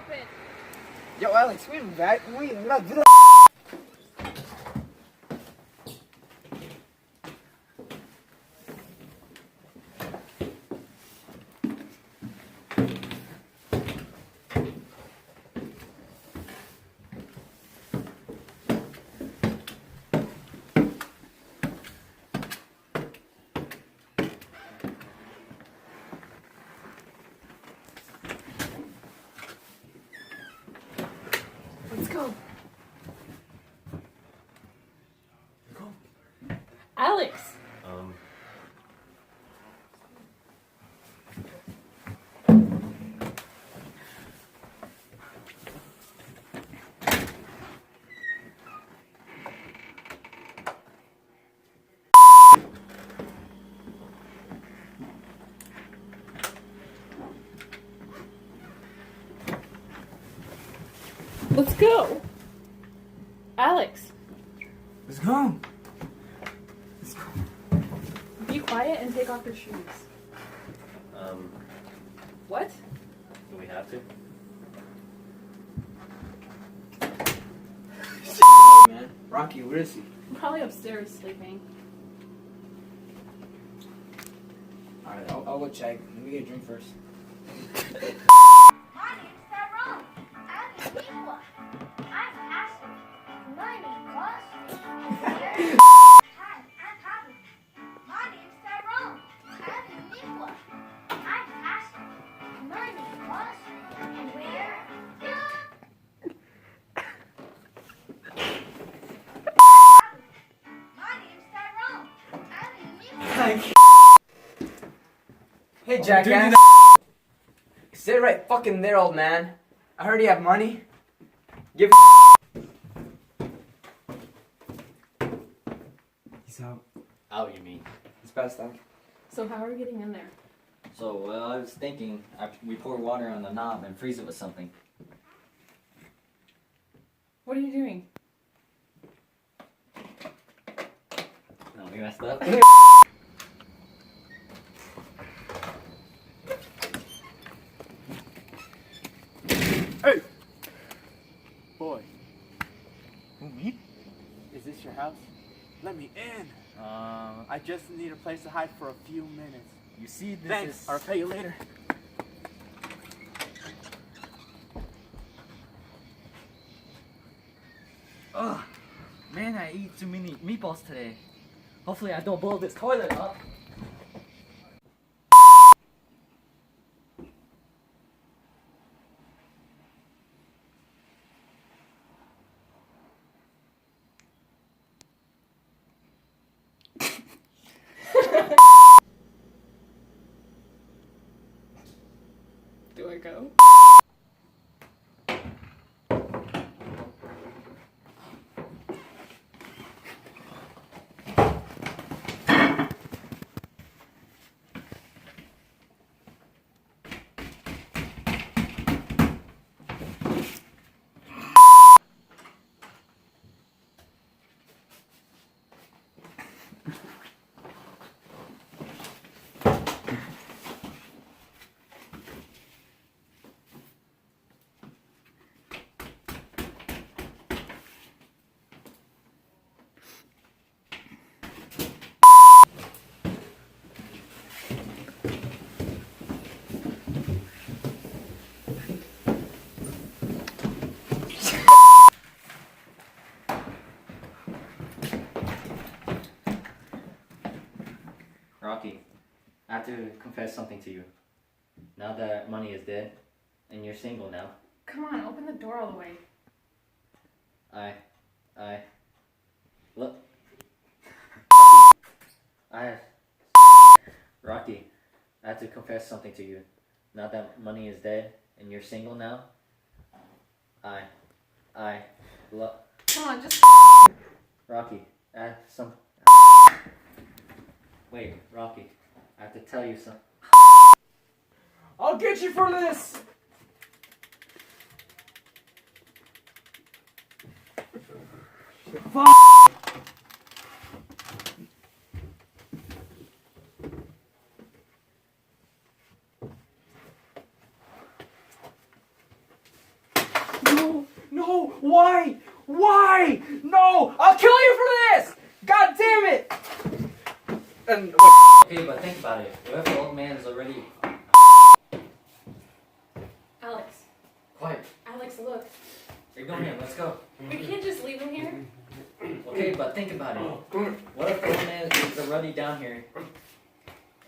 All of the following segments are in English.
open. Yo, Alex, we're not doing. Let's go. Alex. Let's go. Alex. Let's go. Be quiet and take off your shoes. What? Do we have to? Man, Rocky, where is he? Probably upstairs sleeping. Alright, I'll go check. Let me get a drink first. My name's Tyrone. I'm a Nicola. I'm Ashley. My name's Ross. Hi, I'm Poppy. My name's Tyrone. I'm a Nicola. I'm Ashley. My name's Ross. And we're My name's Tyrone. I'm a Nicola. Hey, jackass. Sit right fucking there, old man. I heard you have money. Give. He's out. Out, you mean? He's passed out. So how are we getting in there? So, well, I was thinking we pour water on the knob and freeze it with something. What are you doing? No, we messed up. Hey! Boy, Who, me? is this your house? Let me in. I just need a place to hide for a few minutes. You see, this Thanks. is... I'll pay you later. Ugh, man, I ate too many meatballs today. Hopefully I don't blow this toilet up. Do I go? Rocky, I have to confess something to you. Now that money is dead, and you're single now, Come on, open the door all the way. look. Rocky, I have to confess something to you. Now that money is dead, and you're single now, look. Come on, just... Rocky, Wait, Rocky, I have to tell you something. I'll get you for this! Fuck! Why? Why? No! I'll kill you for this! God damn it! And Okay, but think about it. What if the old man is already... Alex. Quiet. Alex, look. Ignore him. Let's go. We can't just leave him here. Okay, but think about it. What if the old man is already down here?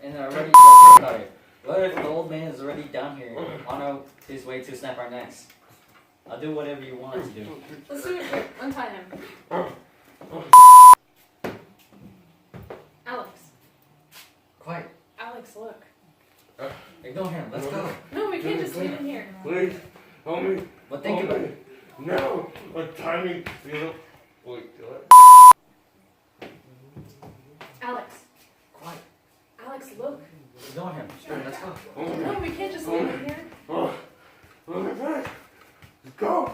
And already... Think about it. What if the old man is already down here on his way to snap our necks? I'll do whatever you want to do. Let's do it quick. Untie him. Alex. Quiet. Alex, look. Ignore him. Let's go. No, we can't just leave him here. Please, help me. But think about it. No, a tiny little. Wait, what? Alex. Quiet. Alex, look. Ignore him. Let's go. No, we can't just leave him here. Oh, look at that. Let's go.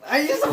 I used to